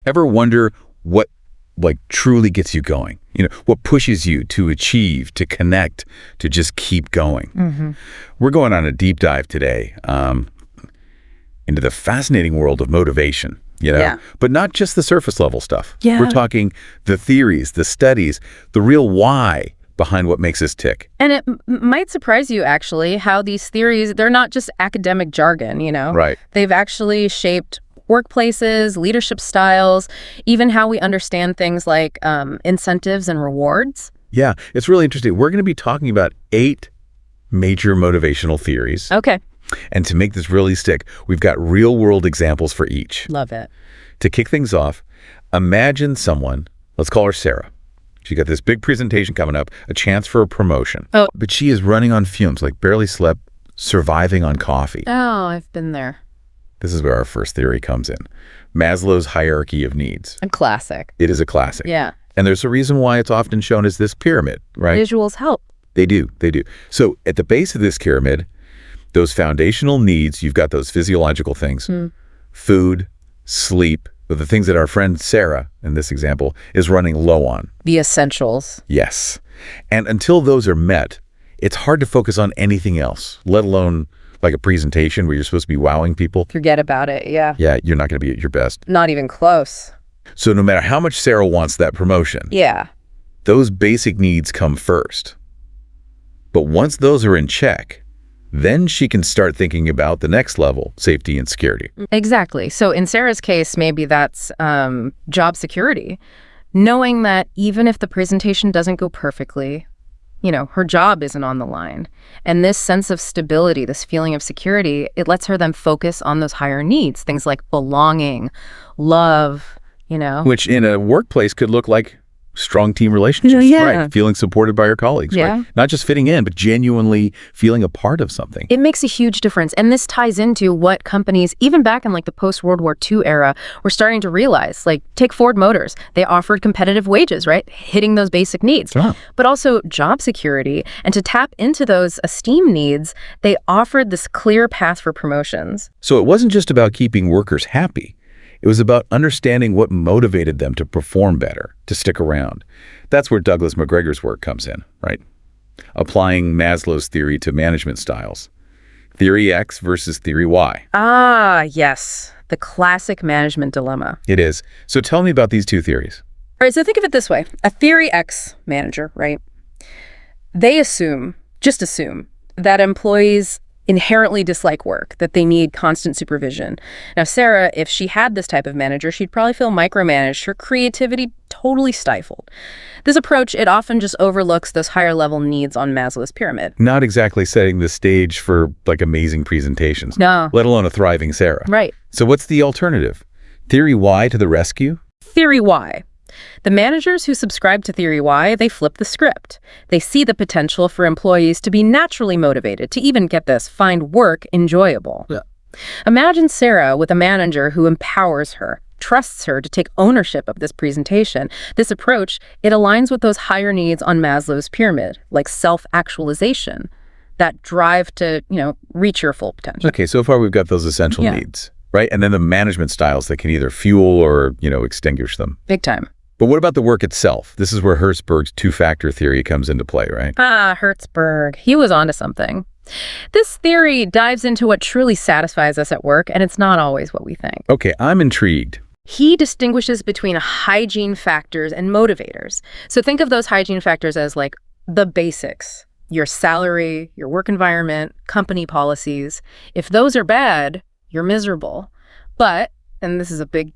Ever wonder what truly gets you going? What pushes you to achieve, to connect, to just keep going? We're going on a deep dive today into the fascinating world of motivation, but not just the surface level stuff. Yeah. We're talking the theories, the studies, the real why behind what makes us tick. And it might surprise you, actually, how these theories, they're not just academic jargon, Right. They've actually shaped workplaces, leadership styles, even how we understand things like incentives and rewards. Yeah, it's really interesting. We're going to be talking about 8 major motivational theories. Okay. And to make this really stick, we've got real-world examples for each. Love it. To kick things off, imagine someone, let's call her Sarah. She got this big presentation coming up, a chance for a promotion. Oh. But she is running on fumes, like barely slept, surviving on coffee. Oh, I've been there. This is where our first theory comes in. Maslow's hierarchy of needs. A classic. It is a classic. Yeah. And there's a reason why it's often shown as this pyramid, right? Visuals help. They do. So at the base of this pyramid, those foundational needs, you've got those physiological things, food, sleep, the things that our friend Sarah, in this example, is running low on. The essentials. Yes. And until those are met, it's hard to focus on anything else, let alone like a presentation where you're supposed to be wowing people. Forget about it, yeah. Yeah, you're not going to be at your best. Not even close. So no matter how much Sarah wants that promotion, Yeah. those basic needs come first. But once those are in check, then she can start thinking about the next level, safety and security. Exactly. So in Sarah's case, maybe that's job security. Knowing that even if the presentation doesn't go perfectly, her job isn't on the line. And this sense of stability, this feeling of security, it lets her then focus on those higher needs, things like belonging, love, Which in a workplace could look like strong team relationships, Yeah. right? Feeling supported by your colleagues, Yeah. right? Not just fitting in, but genuinely feeling a part of something. It makes a huge difference. And this ties into what companies, even back in like the post-World War II era, were starting to realize. Like, take Ford Motors. They offered competitive wages, right? Hitting those basic needs. Sure. But also job security. And to tap into those esteem needs, they offered this clear path for promotions. So it wasn't just about keeping workers happy. It was about understanding what motivated them to perform better, to stick around. That's where Douglas McGregor's work comes in, right? Applying Maslow's theory to management styles. Theory X versus Theory Y. Ah, yes. The classic management dilemma. It is. So tell me about these two theories. All right, so think of it this way. A Theory X manager, right? They just assume, that employees inherently dislike work, that they need constant supervision. Now, Sarah, if she had this type of manager, she'd probably feel micromanaged, her creativity totally stifled. This approach, it often just overlooks those higher level needs on Maslow's pyramid. Not exactly setting the stage for like amazing presentations. No. Let alone a thriving Sarah. Right. So what's the alternative? Theory Y to the rescue? Theory Y. The managers who subscribe to Theory Y, they flip the script. They see the potential for employees to be naturally motivated, to even, get this, find work enjoyable. Yeah. Imagine Sarah with a manager who empowers her, trusts her to take ownership of this presentation. This approach, it aligns with those higher needs on Maslow's pyramid, like self-actualization, that drive to, reach your full potential. Okay, so far we've got those essential needs, right? And then the management styles that can either fuel or, extinguish them. Big time. But what about the work itself? This is where Herzberg's two-factor theory comes into play, right? Ah, Herzberg. He was onto something. This theory dives into what truly satisfies us at work, and it's not always what we think. Okay, I'm intrigued. He distinguishes between hygiene factors and motivators. So think of those hygiene factors as like the basics. Your salary, your work environment, company policies. If those are bad, you're miserable. But, and this is a big,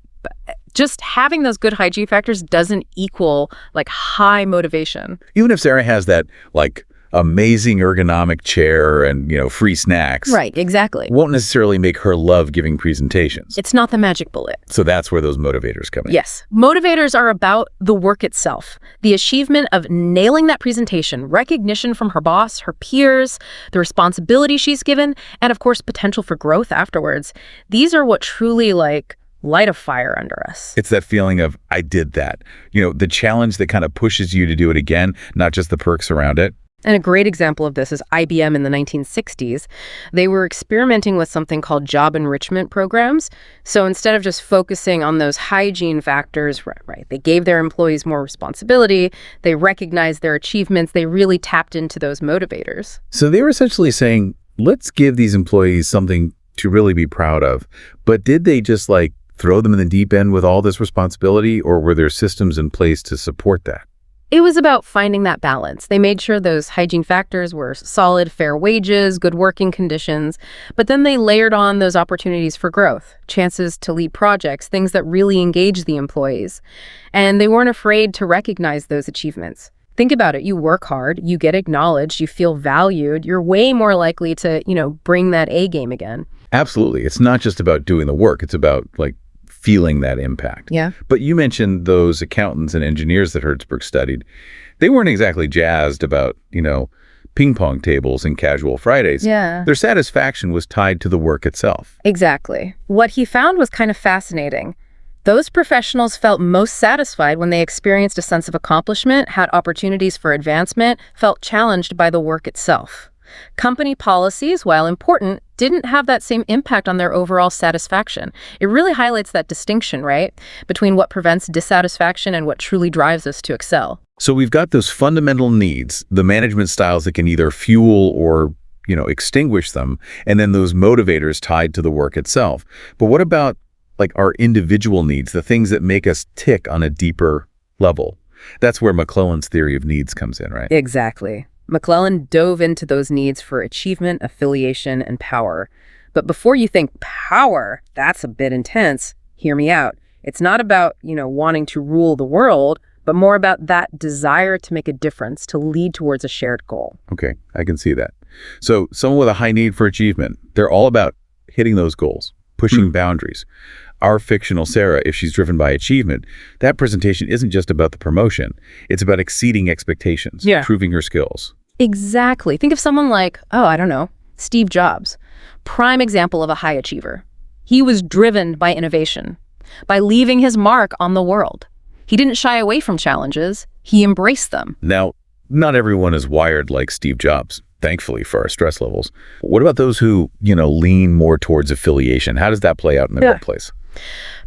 just having those good hygiene factors doesn't equal like high motivation. Even if Sarah has that like amazing ergonomic chair and, free snacks. Right, exactly. Won't necessarily make her love giving presentations. It's not the magic bullet. So that's where those motivators come in. Yes. Motivators are about the work itself, the achievement of nailing that presentation, recognition from her boss, her peers, the responsibility she's given, and of course, potential for growth afterwards. These are what truly light a fire under us. It's that feeling of, I did that. The challenge that kind of pushes you to do it again, not just the perks around it. And a great example of this is IBM in the 1960s. They were experimenting with something called job enrichment programs. So instead of just focusing on those hygiene factors, right, they gave their employees more responsibility, they recognized their achievements, they really tapped into those motivators. So they were essentially saying, let's give these employees something to really be proud of. But did they just like throw them in the deep end with all this responsibility, or were there systems in place to support that? It was about finding that balance. They made sure those hygiene factors were solid, fair wages, good working conditions, but then they layered on those opportunities for growth, chances to lead projects, things that really engage the employees. And they weren't afraid to recognize those achievements. Think about it. You work hard, you get acknowledged, you feel valued, you're way more likely to, bring that A game again. Absolutely. It's not just about doing the work. It's about like feeling that impact. Yeah. But you mentioned those accountants and engineers that Herzberg studied. They weren't exactly jazzed about, ping pong tables and casual Fridays. Yeah. Their satisfaction was tied to the work itself. Exactly. What he found was kind of fascinating. Those professionals felt most satisfied when they experienced a sense of accomplishment, had opportunities for advancement, felt challenged by the work itself. Company policies, while important, didn't have that same impact on their overall satisfaction. It really highlights that distinction, right, between what prevents dissatisfaction and what truly drives us to excel. So we've got those fundamental needs, the management styles that can either fuel or, extinguish them, and then those motivators tied to the work itself. But what about like our individual needs, the things that make us tick on a deeper level? That's where McClelland's theory of needs comes in, right? Exactly. McClelland dove into those needs for achievement, affiliation, and power. But before you think power, that's a bit intense, hear me out. It's not about, wanting to rule the world, but more about that desire to make a difference, to lead towards a shared goal. Okay, I can see that. So someone with a high need for achievement, they're all about hitting those goals, pushing boundaries. Our fictional Sarah, if she's driven by achievement, that presentation isn't just about the promotion. It's about exceeding expectations, proving her skills. Exactly. Think of someone like, Steve Jobs. Prime example of a high achiever. He was driven by innovation, by leaving his mark on the world. He didn't shy away from challenges. He embraced them. Now, not everyone is wired like Steve Jobs, thankfully, for our stress levels. What about those who, lean more towards affiliation? How does that play out in the workplace?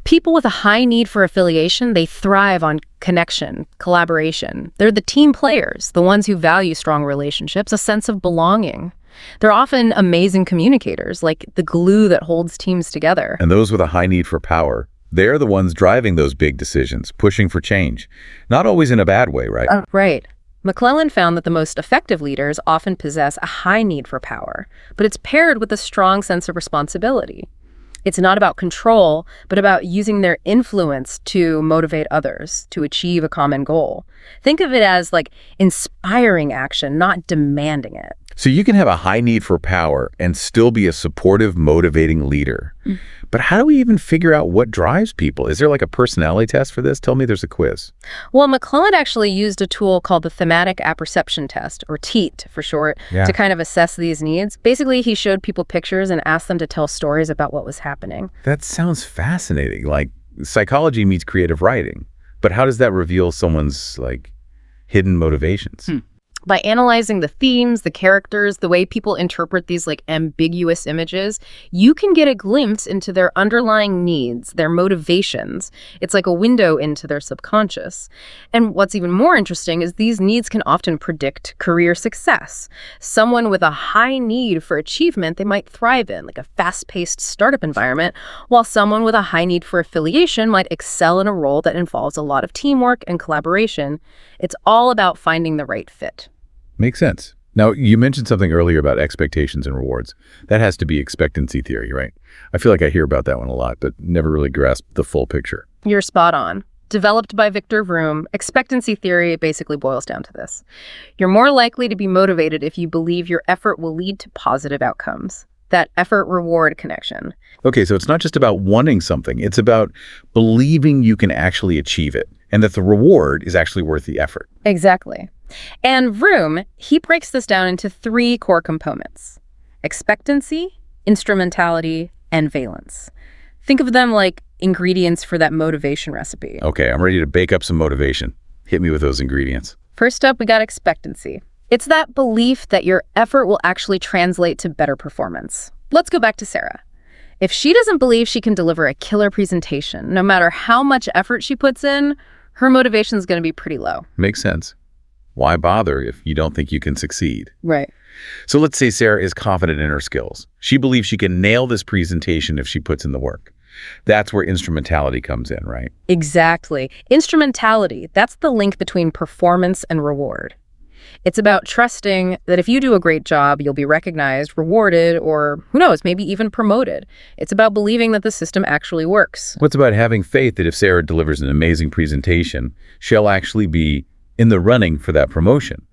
People with a high need for affiliation, they thrive on connection, collaboration. They're the team players, the ones who value strong relationships, a sense of belonging. They're often amazing communicators, like the glue that holds teams together. And those with a high need for power, they're the ones driving those big decisions, pushing for change. Not always in a bad way, right? Right. McClelland found that the most effective leaders often possess a high need for power, but it's paired with a strong sense of responsibility. It's not about control, but about using their influence to motivate others, to achieve a common goal. Think of it as like inspiring action, not demanding it. So you can have a high need for power and still be a supportive, motivating leader. But how do we even figure out what drives people? Is there like a personality test for this? Tell me there's a quiz. Well, McClelland actually used a tool called the thematic apperception test, or TEAT for short, to kind of assess these needs. Basically, he showed people pictures and asked them to tell stories about what was happening. That sounds fascinating. Like psychology meets creative writing. But how does that reveal someone's like hidden motivations? By analyzing the themes, the characters, the way people interpret these like ambiguous images, you can get a glimpse into their underlying needs, their motivations. It's like a window into their subconscious. And what's even more interesting is these needs can often predict career success. Someone with a high need for achievement, they might thrive in like a fast-paced startup environment, while someone with a high need for affiliation might excel in a role that involves a lot of teamwork and collaboration. It's all about finding the right fit. Makes sense. Now, you mentioned something earlier about expectations and rewards. That has to be expectancy theory, right? I feel like I hear about that one a lot, but never really grasped the full picture. You're spot on. Developed by Victor Vroom, expectancy theory basically boils down to this. You're more likely to be motivated if you believe your effort will lead to positive outcomes. That effort-reward connection. Okay, so it's not just about wanting something. It's about believing you can actually achieve it and that the reward is actually worth the effort. Exactly. And Vroom, he breaks this down into 3 core components: expectancy, instrumentality, and valence. Think of them like ingredients for that motivation recipe. Okay, I'm ready to bake up some motivation. Hit me with those ingredients. First up, we got expectancy. It's that belief that your effort will actually translate to better performance. Let's go back to Sarah. If she doesn't believe she can deliver a killer presentation, no matter how much effort she puts in, her motivation is going to be pretty low. Makes sense. Why bother if you don't think you can succeed? Right. So let's say Sarah is confident in her skills. She believes she can nail this presentation if she puts in the work. That's where instrumentality comes in, right? Exactly. Instrumentality, that's the link between performance and reward. It's about trusting that if you do a great job, you'll be recognized, rewarded, or who knows, maybe even promoted. It's about believing that the system actually works. What's about having faith that if Sarah delivers an amazing presentation, she'll actually be in the running for that promotion?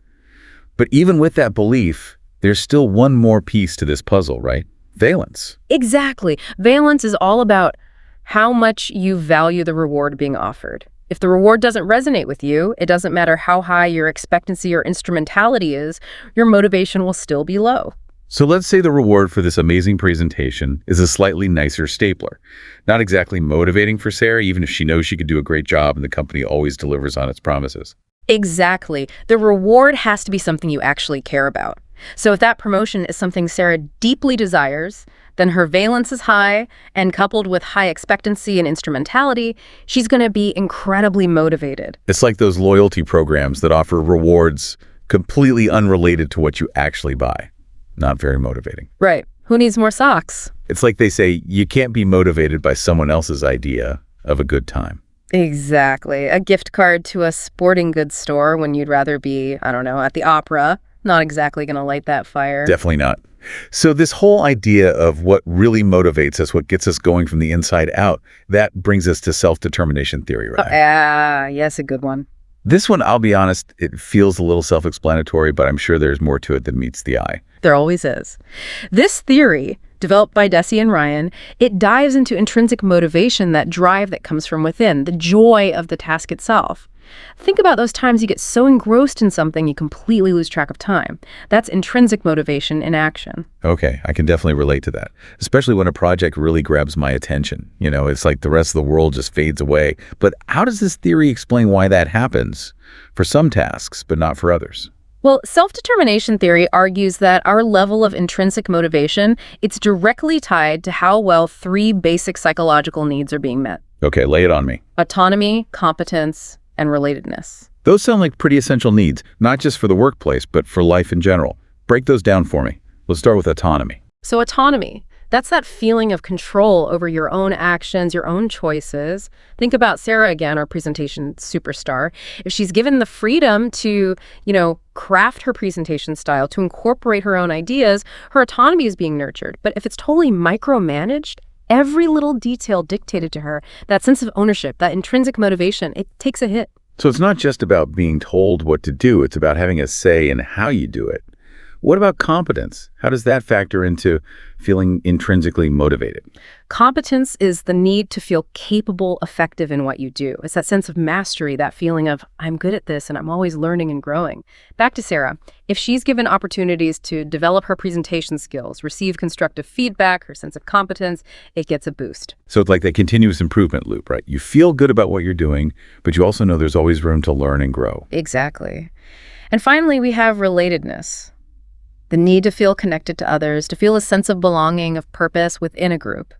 But even with that belief, there's still one more piece to this puzzle, right? Valence. Exactly. Valence is all about how much you value the reward being offered. If the reward doesn't resonate with you, it doesn't matter how high your expectancy or instrumentality is, your motivation will still be low. So let's say the reward for this amazing presentation is a slightly nicer stapler. Not exactly motivating for Sarah, even if she knows she could do a great job and the company always delivers on its promises. Exactly. The reward has to be something you actually care about. So if that promotion is something Sarah deeply desires, then her valence is high, and coupled with high expectancy and instrumentality, she's going to be incredibly motivated. It's like those loyalty programs that offer rewards completely unrelated to what you actually buy. Not very motivating. Right. Who needs more socks? It's like they say, you can't be motivated by someone else's idea of a good time. Exactly. A gift card to a sporting goods store when you'd rather be, I don't know, at the opera. Not exactly going to light that fire. Definitely not. So this whole idea of what really motivates us, what gets us going from the inside out, that brings us to self-determination theory, right? Yes, a good one. This one, I'll be honest, it feels a little self-explanatory, but I'm sure there's more to it than meets the eye. There always is. This theory, developed by Deci and Ryan, it dives into intrinsic motivation, that drive that comes from within, the joy of the task itself. Think about those times you get so engrossed in something you completely lose track of time. That's intrinsic motivation in action. Okay, I can definitely relate to that, especially when a project really grabs my attention. You know, it's like the rest of the world just fades away. But how does this theory explain why that happens for some tasks, but not for others? Well, self-determination theory argues that our level of intrinsic motivation, it's directly tied to how well three basic psychological needs are being met. Okay, lay it on me. Autonomy, competence, and relatedness. Those sound like pretty essential needs, not just for the workplace, but for life in general. Break those down for me. Let's start with autonomy. So autonomy, that's that feeling of control over your own actions, your own choices. Think about Sarah again, our presentation superstar. If she's given the freedom to, craft her presentation style, to incorporate her own ideas, her autonomy is being nurtured. But if it's totally micromanaged, every little detail dictated to her, that sense of ownership, that intrinsic motivation, it takes a hit. So it's not just about being told what to do, it's about having a say in how you do it. What about competence? How does that factor into feeling intrinsically motivated? Competence is the need to feel capable, effective in what you do. It's that sense of mastery, that feeling of, I'm good at this and I'm always learning and growing. Back to Sarah. If she's given opportunities to develop her presentation skills, receive constructive feedback, her sense of competence, it gets a boost. So it's like that continuous improvement loop, right? You feel good about what you're doing, but you also know there's always room to learn and grow. Exactly. And finally, we have relatedness. The need to feel connected to others, to feel a sense of belonging, of purpose within a group.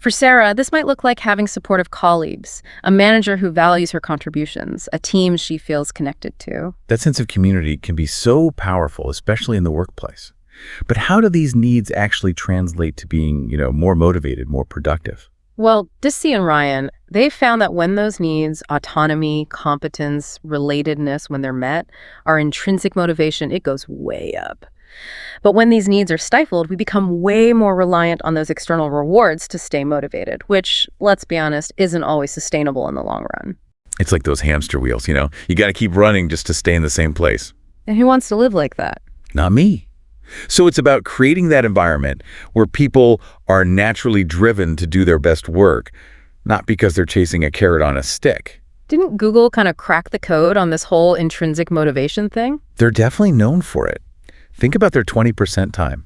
For Sarah, this might look like having supportive colleagues, a manager who values her contributions, a team she feels connected to. That sense of community can be so powerful, especially in the workplace. But how do these needs actually translate to being, more motivated, more productive? Well, Deci and Ryan, they found that when those needs, autonomy, competence, relatedness, when they're met, our intrinsic motivation, it goes way up. But when these needs are stifled, we become way more reliant on those external rewards to stay motivated, which, let's be honest, isn't always sustainable in the long run. It's like those hamster wheels, you got to keep running just to stay in the same place. And who wants to live like that? Not me. So it's about creating that environment where people are naturally driven to do their best work, not because they're chasing a carrot on a stick. Didn't Google kind of crack the code on this whole intrinsic motivation thing? They're definitely known for it. Think about their 20% time.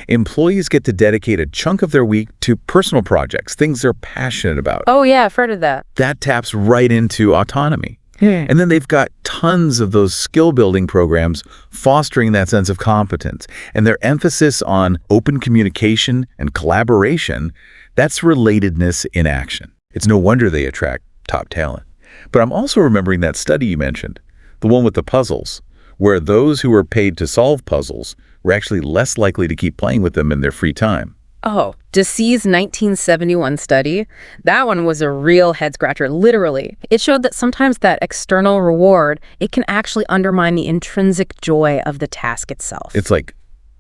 Employees get to dedicate a chunk of their week to personal projects, things they're passionate about. Oh yeah, I've heard of that. That taps right into autonomy. And then they've got tons of those skill-building programs fostering that sense of competence. And their emphasis on open communication and collaboration, that's relatedness in action. It's no wonder they attract top talent. But I'm also remembering that study you mentioned, the one with the puzzles, where those who were paid to solve puzzles were actually less likely to keep playing with them in their free time. Oh, DeC's 1971 study, that one was a real head-scratcher, literally. It showed that sometimes that external reward, it can actually undermine the intrinsic joy of the task itself. It's like,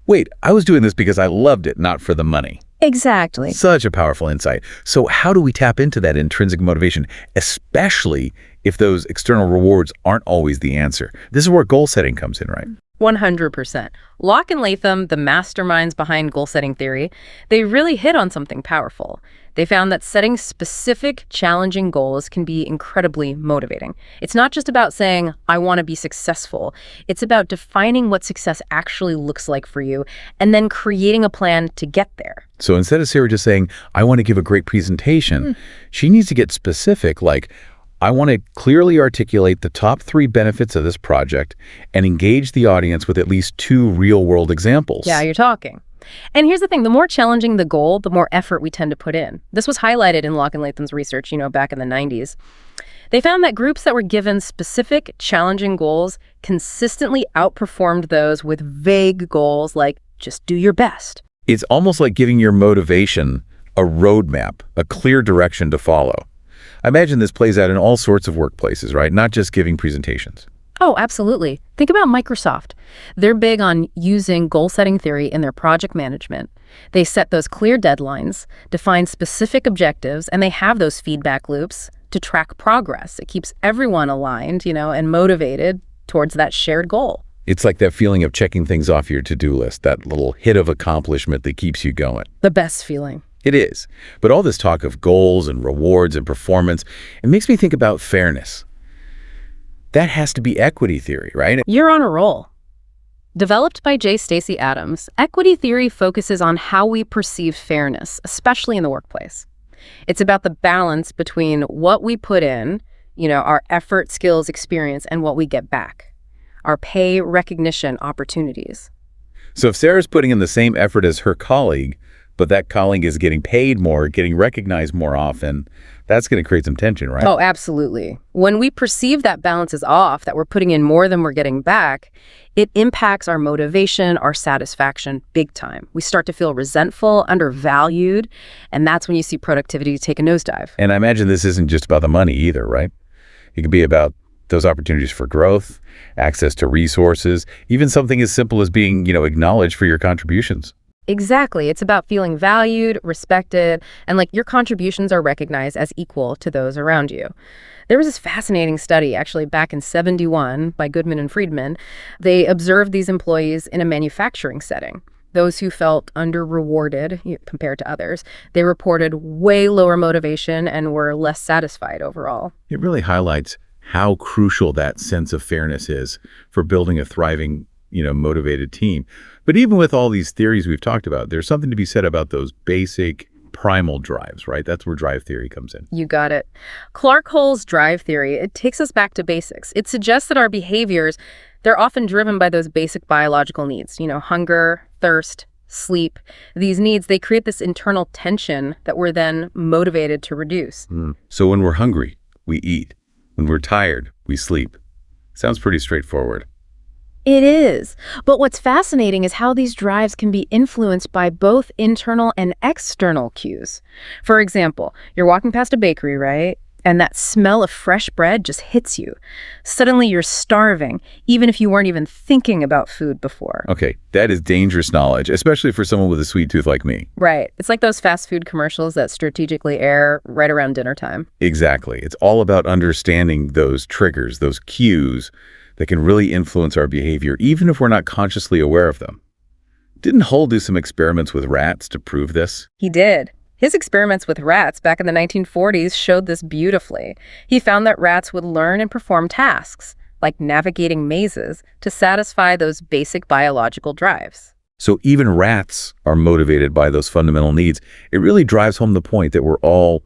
wait, I was doing this because I loved it, not for the money. Exactly. Such a powerful insight. So how do we tap into that intrinsic motivation, especially if those external rewards aren't always the answer? This is where goal setting comes in, right? 100%. Locke and Latham, the masterminds behind goal-setting theory, they really hit on something powerful. They found that setting specific, challenging goals can be incredibly motivating. It's not just about saying, I want to be successful. It's about defining what success actually looks like for you and then creating a plan to get there. So instead of Sarah just saying, I want to give a great presentation, she needs to get specific, like, I want to clearly articulate the top 3 benefits of this project and engage the audience with at least 2 real-world examples. Yeah, you're talking. And here's the thing, the more challenging the goal, the more effort we tend to put in. This was highlighted in Locke and Latham's research, back in the 90s. They found that groups that were given specific, challenging goals consistently outperformed those with vague goals like, just do your best. It's almost like giving your motivation a roadmap, a clear direction to follow. I imagine this plays out in all sorts of workplaces, right? Not just giving presentations. Oh, absolutely. Think about Microsoft. They're big on using goal-setting theory in their project management. They set those clear deadlines, define specific objectives, and they have those feedback loops to track progress. It keeps everyone aligned, and motivated towards that shared goal. It's like that feeling of checking things off your to-do list, that little hit of accomplishment that keeps you going. The best feeling. It is. But all this talk of goals and rewards and performance, it makes me think about fairness. That has to be equity theory, right? You're on a roll. Developed by J. Stacy Adams, equity theory focuses on how we perceive fairness, especially in the workplace. It's about the balance between what we put in, our effort, skills, experience, and what we get back. Our pay, recognition, opportunities. So if Sarah's putting in the same effort as her colleague, but that colleague is getting paid more, getting recognized more often, that's going to create some tension, right? Oh, absolutely. When we perceive that balance is off, that we're putting in more than we're getting back, it impacts our motivation, our satisfaction big time. We start to feel resentful, undervalued, and that's when you see productivity take a nosedive. And I imagine this isn't just about the money either, right? It could be about those opportunities for growth, access to resources, even something as simple as being, acknowledged for your contributions. Exactly. It's about feeling valued, respected, and like your contributions are recognized as equal to those around you. There was this fascinating study actually back in '71 by Goodman and Friedman. They observed these employees in a manufacturing setting. Those who felt under-rewarded compared to others, they reported way lower motivation and were less satisfied overall. It really highlights how crucial that sense of fairness is for building a thriving, motivated team. But even with all these theories we've talked about, there's something to be said about those basic primal drives, right? That's where drive theory comes in. You got it. Clark Hull's drive theory, it takes us back to basics. It suggests that our behaviors, they're often driven by those basic biological needs, hunger, thirst, sleep. These needs, they create this internal tension that we're then motivated to reduce. So when we're hungry, we eat. When we're tired, we sleep. Sounds pretty straightforward. It is. But what's fascinating is how these drives can be influenced by both internal and external cues. For example, you're walking past a bakery, right? And that smell of fresh bread just hits you. Suddenly you're starving, even if you weren't even thinking about food before. Okay, that is dangerous knowledge, especially for someone with a sweet tooth like me. Right. It's like those fast food commercials that strategically air right around dinner time. Exactly. It's all about understanding those triggers, those cues that can really influence our behavior, even if we're not consciously aware of them. Didn't Hull do some experiments with rats to prove this? He did. His experiments with rats back in the 1940s showed this beautifully. He found that rats would learn and perform tasks, like navigating mazes, to satisfy those basic biological drives. So even rats are motivated by those fundamental needs. It really drives home the point that we're all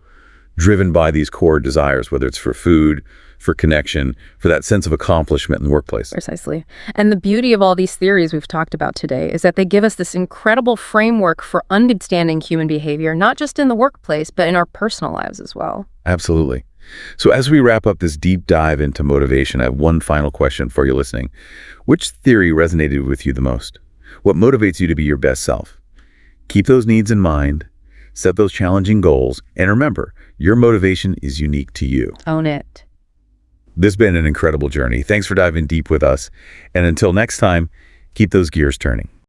driven by these core desires, whether it's for food, for connection, for that sense of accomplishment in the workplace. Precisely. And the beauty of all these theories we've talked about today is that they give us this incredible framework for understanding human behavior, not just in the workplace, but in our personal lives as well. Absolutely. So as we wrap up this deep dive into motivation, I have one final question for you listening. Which theory resonated with you the most? What motivates you to be your best self? Keep those needs in mind, set those challenging goals, and remember, your motivation is unique to you. Own it. This has been an incredible journey. Thanks for diving deep with us. And until next time, keep those gears turning.